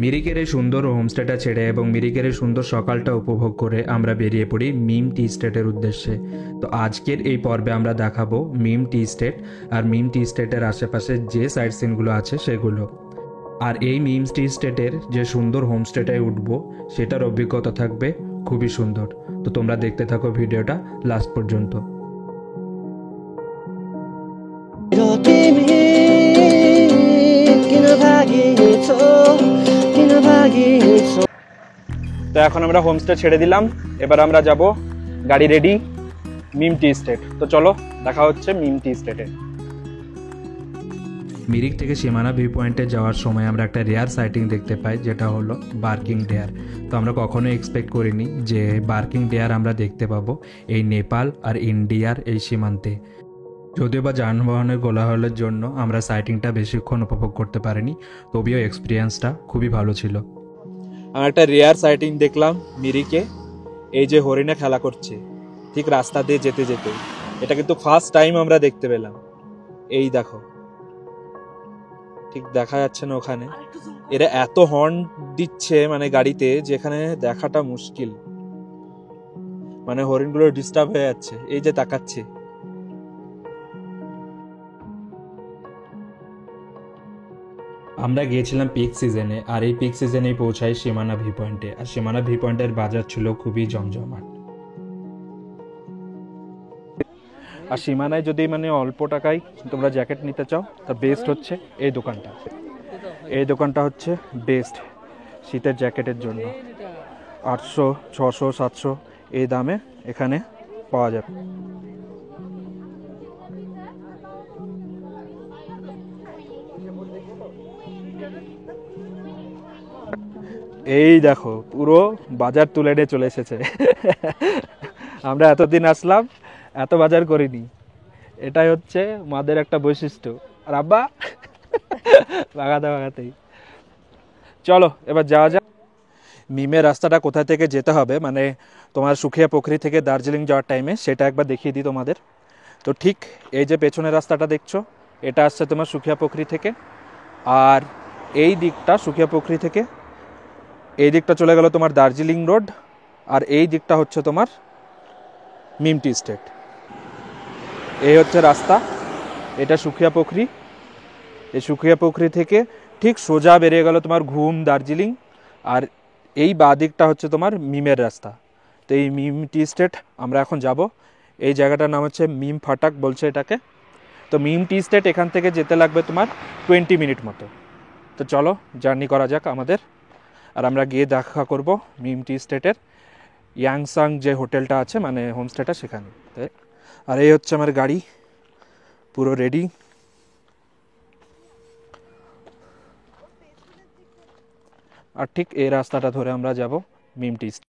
মিরিকের এই সুন্দর হোমস্টেটা ছেড়ে এবং মিরিকের এই সুন্দর সকালটা উপভোগ করে আমরা বেরিয়ে পড়ি মিম টি স্টেটের উদ্দেশ্যে। তো আজকের এই পর্বে আমরা দেখাবো মিম টি স্টেট আর মিম টি স্টেটের আশেপাশে যে সাইট সিনগুলো আছে সেগুলো। আর এই মিম টি স্টেটের যে সুন্দর হোমস্টেটায় উঠবো সেটার অভিজ্ঞতা থাকবে খুবই সুন্দর। তো তোমরা দেখতে থাকো ভিডিওটা লাস্ট পর্যন্ত। তো এখন আমরা হোমস্টে ছেড়ে দিলাম, এবার আমরা যাব, গাড়ি রেডি, মিম টি স্টেট। তো চলো দেখা হচ্ছে মিম টি স্টেটে। মিরিক থেকে সীমানা ভিউ পয়েন্টে যাওয়ার সময় আমরা একটা রেয়ার সাইটিং দেখতে পাই, যেটা হলো বার্কিং ডেয়ার। তো আমরা কখনোই এক্সপেক্ট করিনি যে বার্কিং ডেয়ার আমরা দেখতে পাবো এই নেপাল আর ইন্ডিয়ার এই সীমান্তে। যদিও বা যানবাহনের কোলাহলের জন্য আমরা সাইটিংটা বেশিক্ষণ উপভোগ করতে পারিনি, তবেও এক্সপিরিয়েন্সটা খুবই ভালো ছিল। আমরা একটা রেয়ার সাইটিং দেখলাম মিরিকে, এই যে হরিণে খেলা করছে ঠিক রাস্তা দিয়ে যেতে যেতে। এটা কিন্তু ফার্স্ট টাইম আমরা দেখতে পেলাম। এই দেখো, ঠিক দেখা যাচ্ছে না ওখানে, এরা এত হর্ন দিচ্ছে মানে গাড়িতে, যেখানে দেখাটা মুশকিল, মানে হরিণগুলো ডিস্টার্ব হয়ে যাচ্ছে। এই যে তাকাচ্ছে। আমরা গিয়েছিলাম পিক সিজনে, আর এই পিক সিজনেই পৌঁছাই সীমানা ভিউ পয়েন্টে। আর সীমানা ভিউ পয়েন্টের বাজার ছিল খুবই জমজমাট। আর সীমানায় যদি মানে অল্প টাকায় তোমরা জ্যাকেট নিতে চাও, তা বেস্ট হচ্ছে এই দোকানটা। এই দোকানটা হচ্ছে বেস্ট শীতের জ্যাকেটের জন্য। 800, 600, 700 এই দামে এখানে পাওয়া যাবে। এই দেখো, পুরো বাজার তুলে নিয়ে চলে এসেছে। আমরা এতদিন আসলাম, এত বাজার করিনি। এটাই হচ্ছে মাদের একটা বৈশিষ্ট্য। আর আব্বা ভাগাতেই চলো এবার যাওয়া যাক। মিমের রাস্তাটা কোথা থেকে যেতে হবে, মানে তোমার সুখিয়া পুকুরি থেকে দার্জিলিং যাওয়ার টাইমে, সেটা একবার দেখিয়ে দিই তোমাদের। তো ঠিক এই যে পেছনের রাস্তাটা দেখছো, এটা আসছে তোমার সুখিয়া পুকুরি থেকে। আর এই দিকটা সুখিয়া পুকুরি থেকে এই দিকটা চলে গেল তোমার দার্জিলিং রোড। আর এই দিকটা হচ্ছে তোমার মিম টি স্টেট। এই হচ্ছে রাস্তা, এটা সুখিয়া পুকুরি। এই সুখিয়া পুকুরি থেকে ঠিক সোজা বেরিয়ে গেল তোমার ঘুম দার্জিলিং। আর এই বাঁ দিকটা হচ্ছে তোমার মিমের রাস্তা। তো এই মিম টি স্টেট আমরা এখন যাব। এই জায়গাটার নাম হচ্ছে মিম ফাটাক বলছে এটাকে। তো মিম টি স্টেট এখান থেকে যেতে লাগবে তোমার 20 মিনিট মতো। তো চলো জার্নি করা যাক আমাদের। আর আমরা গিয়ে দেখা করব মিম টি স্টেটের ইয়াংসাং যে হোটেলটা আছে, মানে হোমস্টেটা, সেখানে। আর এই হচ্ছে আমার গাড়ি, পুরো রেডি। আর ঠিক এই রাস্তাটা ধরে আমরা যাব মিম টি স্টেট।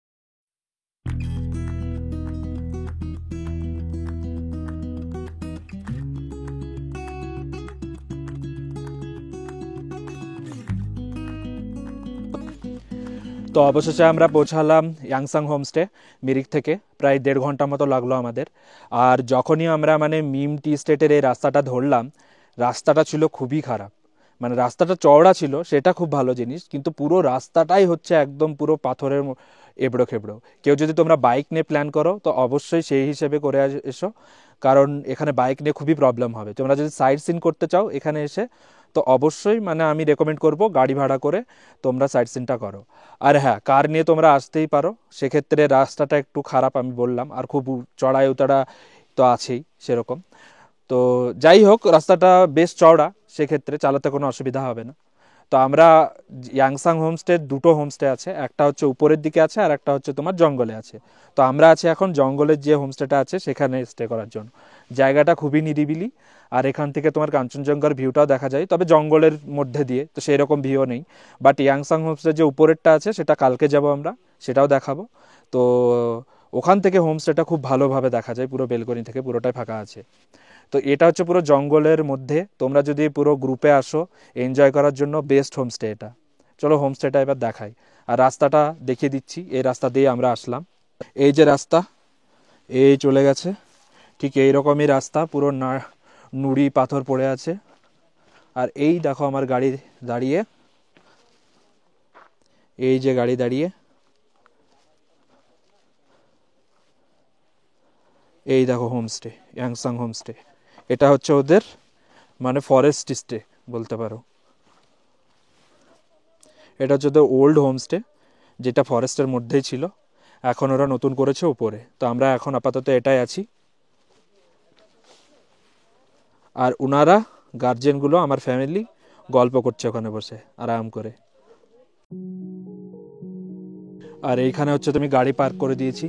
তো অবশেষে আমরা পৌঁছালাম ইয়াংসাং হোমস্টে মিরিক থেকে। প্রায় 1.5 ঘন্টা মতো লাগলো আমাদের। আর যখনই আমরা মানে মিম টি স্টেটের এই রাস্তাটা ধরলাম, রাস্তাটা ছিল খুবই খারাপ। মানে রাস্তাটা চওড়া ছিল, সেটা খুব ভালো জিনিস, কিন্তু পুরো রাস্তাটাই হচ্ছে একদম পুরো পাথরের এবড়ো খেবড়ো। কেউ যদি তোমরা বাইক নিয়ে প্ল্যান করো তো অবশ্যই সেই হিসেবে করে এসো, কারণ এখানে বাইক নিয়ে খুবই প্রবলেম হবে। তোমরা যদি সাইট সিন করতে চাও এখানে এসে, তো অবশ্যই মানে আমি রেকমেন্ড করব গাড়ি ভাড়া করে তোমরা সাইট সিনটা করো। আর হ্যাঁ, কার নিয়ে তোমরা আসতেই পারো, সেক্ষেত্রে রাস্তাটা একটু খারাপ আমি বললাম, আর খুব চড়াই উতারা তো আছেই সেরকম। তো যাই হোক, রাস্তাটা বেশ চওড়া, সেক্ষেত্রে চালাতে কোনো অসুবিধা হবে না। তো আমরা ইয়াংসাং হোমস্টে 2টো হোমস্টে আছে, একটা হচ্ছে উপরের দিকে আছে আর একটা হচ্ছে তোমার জঙ্গলে আছে। তো আমরা আছি এখন জঙ্গলের যে হোমস্টেটা আছে সেখানে স্টে করার জন্য। জায়গাটা খুবই নিরিবিলি, আর এখান থেকে তোমার কাঞ্চনজঙ্ঘার ভিউটাও দেখা যায়, তবে জঙ্গলের মধ্যে দিয়ে, তো সেই রকম ভিউ নেই। বাট ইয়াংসাং হোমস্টে যে উপরেরটা আছে সেটা কালকে যাব আমরা, সেটাও দেখাবো। তো ওখান থেকে হোমস্টেটা খুব ভালোভাবে দেখা যায়, পুরো বেলকনি থেকে পুরোটাই ফাঁকা আছে। তো এটা হচ্ছে পুরো জঙ্গলের মধ্যে, তোমরা যদি পুরো গ্রুপে আসো এনজয় করার জন্য বেস্ট হোমস্টে এটা। চলো হোমস্টেটা এবার দেখাই, আর রাস্তাটা দেখিয়ে দিচ্ছি। এই রাস্তা দিয়ে আমরা আসলাম, এই যে রাস্তা, এই চলে গেছে ঠিক এই রকমই রাস্তা, পুরো নুড়ি পাথর পড়ে আছে। আর এই দেখো আমার গাড়ি দাঁড়িয়ে। এই যে গাড়ি দাঁড়িয়ে, এই দেখো হোমস্টে, ইয়াংসাং হোমস্টে। এটা হচ্ছে ওদের মানে ফরেস্ট স্টে বলতে পারো। এটা হচ্ছে ওদের ওল্ড হোমস্টে, যেটা ফরেস্টের মধ্যেই ছিল, এখন ওরা নতুন করেছে উপরে। তো আমরা এখন আপাতত এটাই আছি। আর ওনারা গার্জেনগুলো আমার ফ্যামিলি গল্প করছে ওখানে বসে আরাম করে। আর এইখানে হচ্ছে তুমি গাড়ি পার্ক করে দিয়েছি,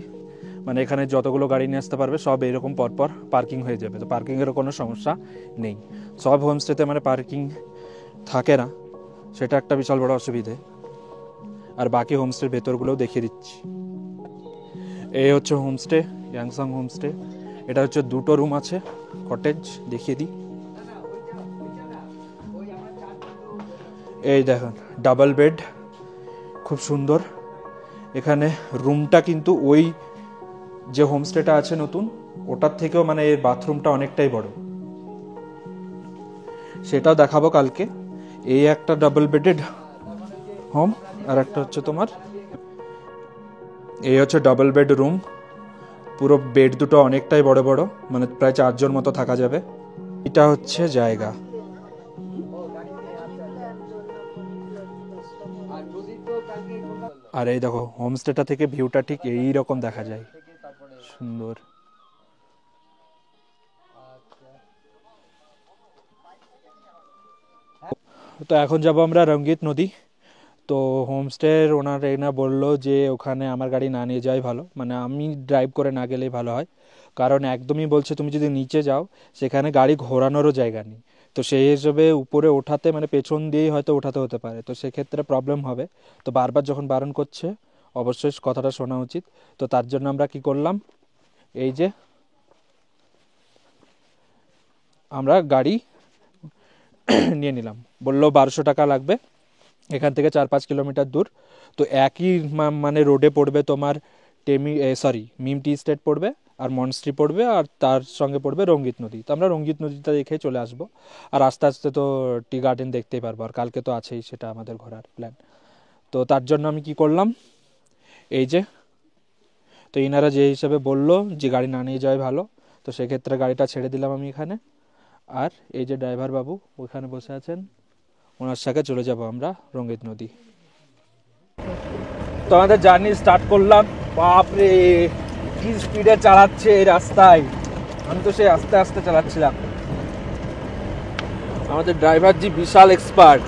মানে এখানে যতগুলো গাড়ি নিয়ে আসতে পারবে সব এরকম পরপর পার্কিং হয়ে যাবে। তো পার্কিংয়েরও কোনো সমস্যা নেই। সব হোমস্টেতে মানে পার্কিং থাকে না, সেটা একটা বিশাল বড় অসুবিধে। আর বাকি হোমস্টের ভেতরগুলোও দেখিয়ে দিচ্ছি। এই হচ্ছে হোমস্টে, ইয়াংসাং হোমস্টে। এটা হচ্ছে 2টো রুম আছে, কটেজ দেখিয়ে দিই। এই দেখেন ডাবল বেড, খুব সুন্দর। এখানে রুমটা কিন্তু ওই যে হোমস্টেটা আছে নতুন, ওটার থেকেও মানে এর বাথরুমটা অনেকটাই বড়, সেটাও দেখাবো কালকে। এই একটা ডাবল বেডেড হোম, আর একটা হচ্ছে তোমার এই হচ্ছে ডাবল বেড রুম। পুরো বেড দুটো অনেকটাই বড় বড়, মানে প্রায় 4 জন মতো থাকা যাবে। এটা হচ্ছে জায়গা। আর এই দেখো হোমস্টেটা থেকে ভিউটা ঠিক এই রকম দেখা যায়, সুন্দর। তো এখন যাব আমরা রঙ্গিত নদী। তো হোমস্টের ওনার এনা বললো যে ওখানে আমার গাড়ি না নিয়ে যাওয়াই ভালো, মানে আমি ড্রাইভ করে না গেলেই ভালো হয়। কারণ একদমই বলছে তুমি যদি নিচে যাও সেখানে গাড়ি ঘোরানোরও জায়গা নেই। তো সেই হিসেবে উপরে ওঠাতে মানে পেছন দিয়েই হয়তো ওঠাতে হতে পারে, তো সেক্ষেত্রে প্রবলেম হবে। তো বারবার যখন বারণ করছে অবশ্যই কথাটা শোনা উচিত। তো তার জন্য আমরা কি করলাম, এই যে আমরা গাড়ি নিয়ে নিলাম। বললো 1200 টাকা লাগবে, এখান থেকে 4-5 কিলোমিটার দূর। তো একই মানে রোডে পড়বে তোমার মিম টি স্টেট পড়বে, আর মনস্ট্রি পড়বে, আর তার সঙ্গে পড়বে রঙ্গিত নদী। তো আমরা রঙ্গিত নদীটা দেখে চলে আসবো। আর আস্তে আস্তে তো টি গার্ডেন দেখতেই পারবো, আর কালকে তো আছেই সেটা আমাদের ঘোরার প্ল্যান। তো তার জন্য আমি কি করলাম, এই যে তো ইনারা যে হিসেবে বললো যে গাড়ি না নিয়ে যাওয়াই ভালো, তো সেক্ষেত্রে গাড়িটা ছেড়ে দিলাম আমি এখানে। আর এই যে ড্রাইভার বাবু ওখানে বসে আছেন, ওনার সাথে চলে যাব আমরা রঙ্গিত নদী। তো আমাদের জার্নি স্টার্ট করলাম। বাপরে কি স্পিডে চালাচ্ছে এই রাস্তায়, আমি তো সেই আস্তে আস্তে চালাচ্ছিলাম। আমাদের ড্রাইভার জি বিশাল এক্সপার্ট।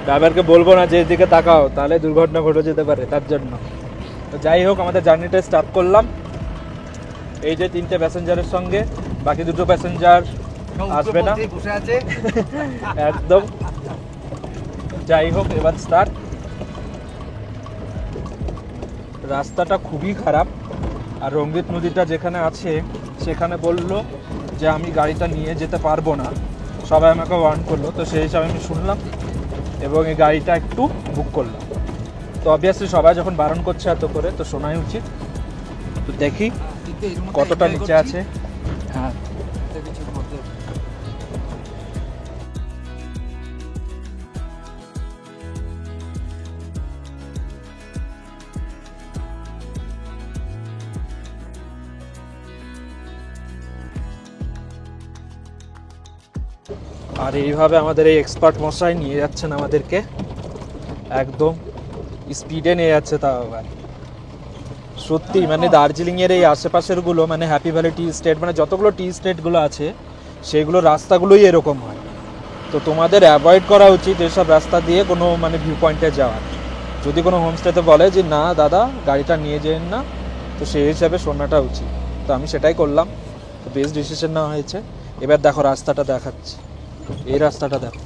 ড্রাইভারকে বলবো না যে এদিকে তাকাও, তাহলে দুর্ঘটনা ঘটে যেতে পারে, তার জন্য। তো যাই হোক আমাদের জার্নিটা স্টার্ট করলাম। এই যে 3টে প্যাসেঞ্জারের সঙ্গে, বাকি 2টো প্যাসেঞ্জার আসবে না একদম। যাই হোক এবার স্টার্ট। রাস্তাটা খুবই খারাপ, আর রঙ্গিত নদীটা যেখানে আছে সেখানে বললো যে আমি গাড়িটা নিয়ে যেতে পারবো না, সবাই আমাকে ওয়ার্ন করলো। তো সেই হিসাবে আমি শুনলাম এবং এই গাড়িটা একটু বুক করলাম। তো অবভিয়াসলি সবাই যখন বারণ করছে এত করে, তো শোনাই উচিত। তো দেখি কতটা নিচে আছে। হ্যাঁ আর এইভাবে আমাদের এই এক্সপার্ট মশাই নিয়ে যাচ্ছেন আমাদেরকে, একদম স্পিডে নিয়ে যাচ্ছে। তাও আবার সত্যি মানে দার্জিলিংয়ের এই আশেপাশেরগুলো মানে হ্যাপি ভ্যালি টি স্টেট, মানে যতগুলো টি স্টেটগুলো আছে সেগুলো রাস্তাগুলোই এরকম হয়। তো তোমাদের অ্যাভয়েড করা উচিত এসব রাস্তা দিয়ে কোনো মানে ভিউ পয়েন্টে যাওয়ার। যদি কোনো হোমস্টেতে বলে যে না দাদা গাড়িটা নিয়ে যেন না, তো সেই হিসাবে শোনাটা উচিত। তো আমি সেটাই করলাম, তো বেস্ট ডিসিশন নেওয়া হয়েছে। এবার দেখো রাস্তাটা দেখাচ্ছি, এই রাস্তাটা দেখো,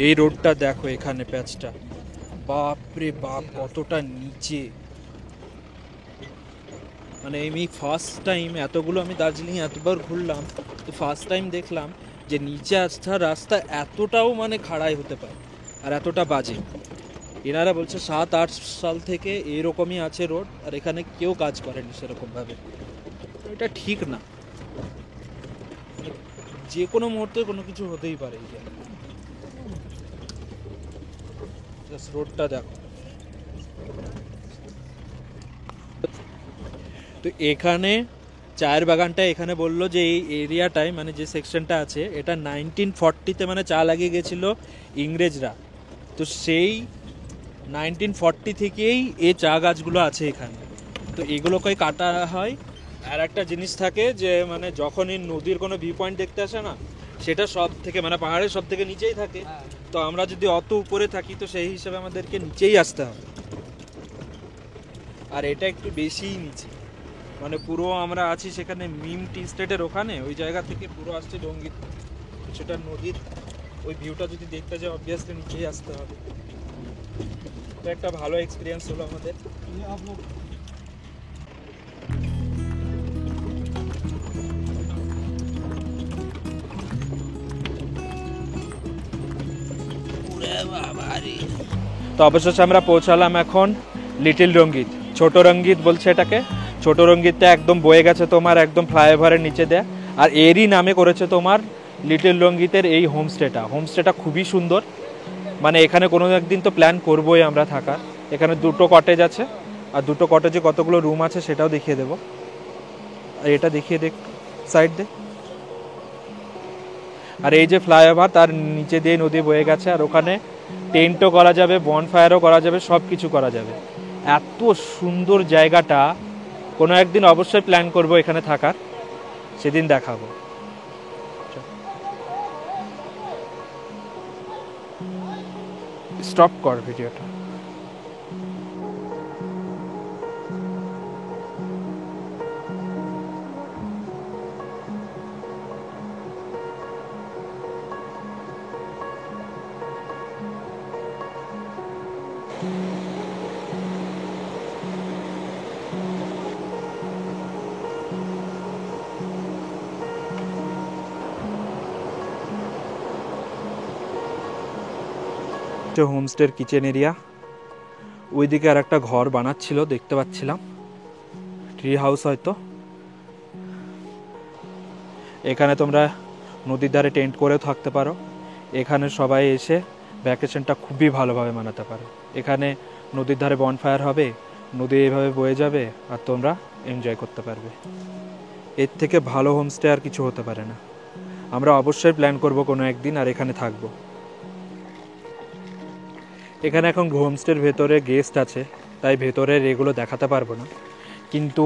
এই রোডটা দেখো, এখানে প্যাচটা বাপরে বাপ কতটা নিচে। মানে আমি ফার্স্ট টাইম, এতগুলো আমি দার্জিলিং এতবার ঘুরলাম, তো ফার্স্ট টাইম দেখলাম যে নিচে আসা রাস্তা এতটাও মানে খাড়াই হতে পারে আর এতটা বাজে। এনারা বলছে 7-8 সাল থেকে এরকমই আছে রোড, আর এখানে কেউ কাজ করেনি সেরকমভাবে। এটা ঠিক না, যে কোনো মুহূর্তে কোনো কিছু হতেই পারে। জাস্ট রোডটা দেখো। তো এখানে চায়ের বাগানটা এখানে বললো যে এই এরিয়াটায় মানে যে সেকশনটা আছে এটা 1940-তে মানে চা লাগিয়ে গেছিলো ইংরেজরা। তো সেই 1940 থেকেই এই চা গাছগুলো আছে এখানে। তো এগুলোকে কাটা হয়। আর একটা জিনিস থাকে যে মানে যখনই নদীর কোনো ভিউ পয়েন্ট দেখতে আসে না, সেটা সব থেকে মানে পাহাড়ের সব থেকে নিচেই থাকে। তো আমরা যদি অত উপরে থাকি তো সেই হিসাবে আমাদেরকে নিচেই আসতে হবে। আর এটা একটু বেশিই নিচে, মানে পুরো আমরা আছি সেখানে মিম টি স্টেটের ওখানে, ওই জায়গা থেকে পুরো আসছে রঙ্গিত। সেটা নদীর ওই ভিউটা যদি দেখতে যাই অবভিয়াসলি নিচেই আসতে হবে। তো একটা ভালো এক্সপিরিয়েন্স হলো আমাদের। তো অবশেষে আমরা পৌঁছালাম এখন লিটল রঙ্গিত, ছোট রঙ্গিত বলছে এটাকে। ছোট রঙ্গিতটা একদম বয়ে গেছে তোমার একদম ফ্লাইওভারের নিচে দেয়া। আর এরই নামে করেছে তোমার লিটল রঙ্গিতের এই হোমস্টেটা খুবই সুন্দর। মানে এখানে কোনো একদিন তো প্ল্যান করবোই আমরা থাকার। এখানে 2টো কটেজ আছে, আর 2টো কটেজে কতগুলো রুম আছে সেটাও দেখিয়ে দেবো। আর এটা দেখিয়ে দেখ, সাইড দে। আর এই যে ফ্লাইওভার তার নিচে দিয়ে নদী বয়ে গেছে, আর ওখানে টেন্টও করা যাবে, বনফায়ারও করা যাবে, সব কিছু করা যাবে। এত সুন্দর জায়গাটা, কোনো একদিন অবশ্যই প্ল্যান করব এখানে থাকার, সেদিন দেখাবো। স্টপ কর ভিডিওটা। হোমস্টের কিচেন এরিয়া, ওইদিকে আর একটা ঘর বানাচ্ছিল দেখতে পাচ্ছিলাম, ট্রি হাউস হয়তো। এখানে তোমরা নদীর ধারে টেন্ট করেও থাকতে পারো। এখানে সবাই এসে ভ্যাকেশনটা খুবই ভালোভাবে মানাতে পারো। এখানে নদীর ধারে বনফায়ার হবে, নদী এইভাবে বয়ে যাবে, আর তোমরা এনজয় করতে পারবে। এর থেকে ভালো হোমস্টে আর কিছু হতে পারে না। আমরা অবশ্যই প্ল্যান করব কোনো একদিন আর এখানে থাকবো। এখানে এখন হোমস্টের ভেতরে গেস্ট আছে, তাই ভেতরের এগুলো দেখাতে পারবো না। কিন্তু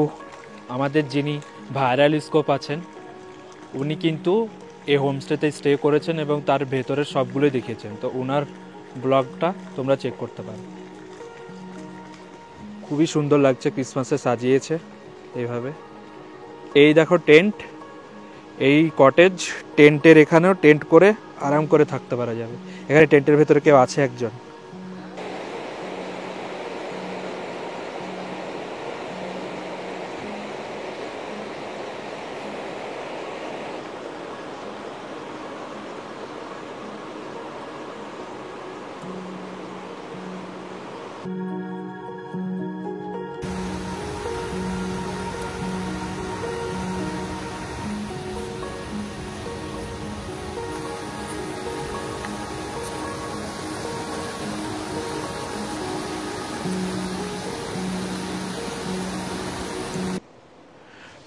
আমাদের যিনি ভাইরাল স্কোপ আছেন উনি কিন্তু এই হোমস্টেতে স্টে করেছেন এবং তার ভেতরের সবগুলোই দেখিয়েছেন। তো ওনার ব্লগটা তোমরা চেক করতে পারো। খুবই সুন্দর লাগছে, ক্রিসমাসে সাজিয়েছে এইভাবে। এই দেখো টেন্ট, এই কটেজ, টেন্টের এখানেও টেন্ট করে আরাম করে থাকতে পারা যাবে। এখানে টেন্টের ভেতরে কেউ আছে একজন।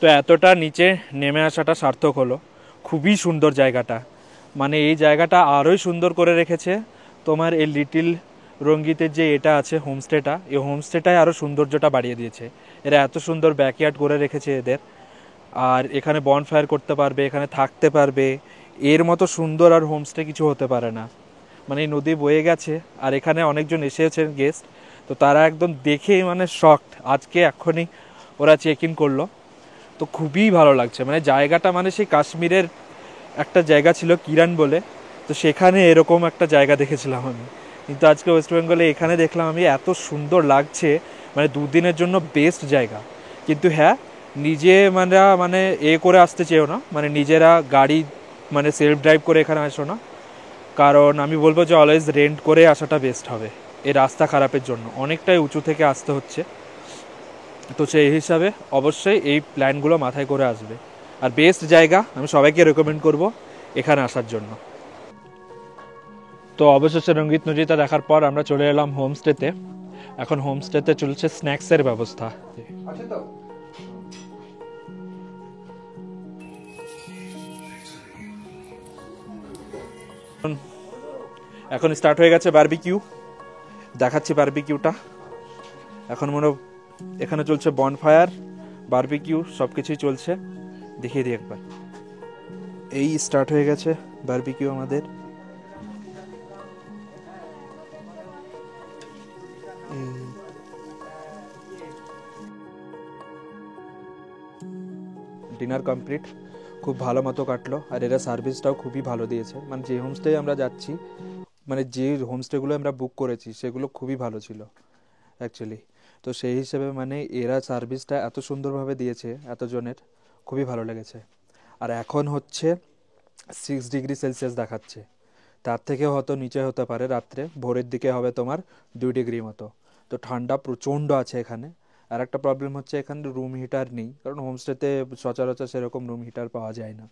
তো এতটা নিচে নেমে আসাটা সার্থক হলো। খুবই সুন্দর জায়গাটা, মানে এই জায়গাটা আরোই সুন্দর করে রেখেছে তোমার এই লিটিল রঙ্গিতের যে এটা আছে হোমস্টেটা, এই হোমস্টেটাই আরও সৌন্দর্যটা বাড়িয়ে দিয়েছে। এরা এত সুন্দর ব্যাকইয়ার্ড করে রেখেছে এদের। আর এখানে বনফায়ার করতে পারবে, এখানে থাকতে পারবে। এর মতো সুন্দর আর হোমস্টে কিছু হতে পারে না। মানে এই নদী বয়ে গেছে, আর এখানে অনেকজন এসেছেন গেস্ট, তো তারা একদম দেখেই মানে শকড। আজকে এখনই ওরা চেক ইন করলো। তো খুবই ভালো লাগছে, মানে জায়গাটা মানে সেই কাশ্মীরের একটা জায়গা ছিল কিরান বলে, তো সেখানে এরকম একটা জায়গা দেখেছিলাম আমি। কিন্তু আজকে ওয়েস্ট বেঙ্গলে এখানে দেখলাম আমি, এত সুন্দর লাগছে। মানে দুদিনের জন্য বেস্ট জায়গা। কিন্তু হ্যাঁ, নিজে মানে এ করে আসতে চেয়েও না, মানে নিজেরা গাড়ি মানে সেলফ ড্রাইভ করে এখানে আসো না। কারণ আমি বলবো যে অলওয়েজ রেন্ট করে আসাটা বেস্ট হবে। এই রাস্তা খারাপের জন্য অনেকটাই উঁচু থেকে আসতে হচ্ছে। তো সেই হিসাবে অবশ্যই এই প্ল্যানগুলো মাথায় করে আসবে। আর বেস্ট জায়গা, আমি সবাইকে রেকমেন্ড করব এখানে আসার জন্য। তো অবশেষে রঙ্গিত নদীটা দেখার পর আমরা চলে এলাম হোমস্টেতে। এখন হোমস্টেতে চলছে স্ন্যাক্সের ব্যবস্থা। এখন স্টার্ট হয়ে গেছে বারবিকিউ, দেখাচ্ছি বারবিকিউটা। এখন এখানে চলছে বনফায়ার, বারবিকিউ সব কিছুই চলছে, দেখিয়ে দিই একবার। এই স্টার্ট হয়ে গেছে বারবিকিউ আমাদের। ডিনার কমপ্লিট, খুব ভালো মতো কাটলো। আর এরা সার্ভিসটাও খুবই ভালো দিয়েছে, মানে যে হোমস্টে আমরা যাচ্ছি, মানে যে হোমস্টেগুলো আমরা বুক করেছি সেগুলো খুবই ভালো ছিল অ্যাকচুয়ালি। তো সেই হিসেবে মানে এরা সার্ভিসটা এত সুন্দরভাবে দিয়েছে এতজনের, খুবই ভালো লেগেছে। আর এখন হচ্ছে 6 ডিগ্রি সেলসিয়াস দেখাচ্ছে, তার থেকে হয়তো নিচে হতে পারে রাত্রে, ভোরের দিকে হবে তোমার 2 ডিগ্রি মতো। তো ঠান্ডা প্রচণ্ড আছে এখানে। আর একটা প্রবলেম হচ্ছে এখানে রুম হিটার নেই, কারণ হোমস্টেতে সচরাচর সেরকম রুম হিটার পাওয়া যায় না।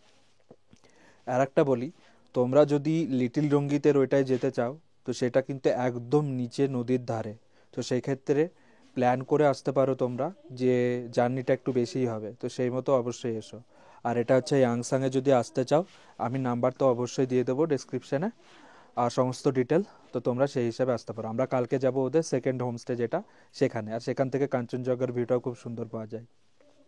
আর একটা বলি, তোমরা যদি লিটল রঙ্গিতের ওইটায় যেতে চাও তো সেটা কিন্তু একদম নিচে নদীর ধারে। তো সেই ক্ষেত্রে প্ল্যান করে আসতে পারো তোমরা, যে জার্নিটা একটু বেশিই হবে, তো সেই মতো অবশ্যই এসো। আর এটা হচ্ছে ইয়াংসাংয়ে যদি আসতে চাও, আমি নাম্বার তো অবশ্যই দিয়ে দেবো ডেসক্রিপশানে আর সমস্ত ডিটেল, তো তোমরা সেই হিসাবে আসতে পারো। আমরা কালকে যাব ওদের সেকেন্ড হোমস্টে যেটা সেখানে, আর সেখান থেকে কাঞ্চনজঙ্ঘার ভিউটাও খুব সুন্দর পাওয়া যায়।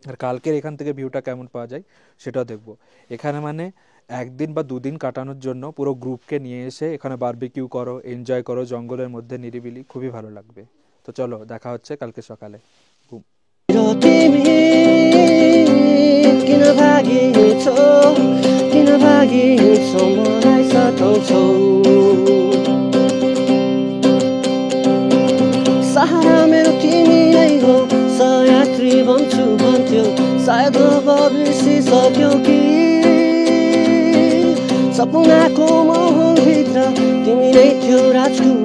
আর কালকের এখান থেকে ভিউটা কেমন পাওয়া যায় সেটাও দেখবো। এখানে মানে 1 দিন বা 2 দিন কাটানোর জন্য পুরো গ্রুপকে নিয়ে এসে এখানে বারবিকিউ করো, এনজয় করো জঙ্গলের মধ্যে নিরিবিলি, খুবই ভালো লাগবে। তো চলো, দেখা হচ্ছে কালকে সকালে। ঘুম। सहारा मेरो तिमी नै हो, सयात्री भन्छु भन्थ्यो, सायद अब बिर्सिसक्यौ कि सपनाको महलभित्र तिमी नै थियो राजकुमार।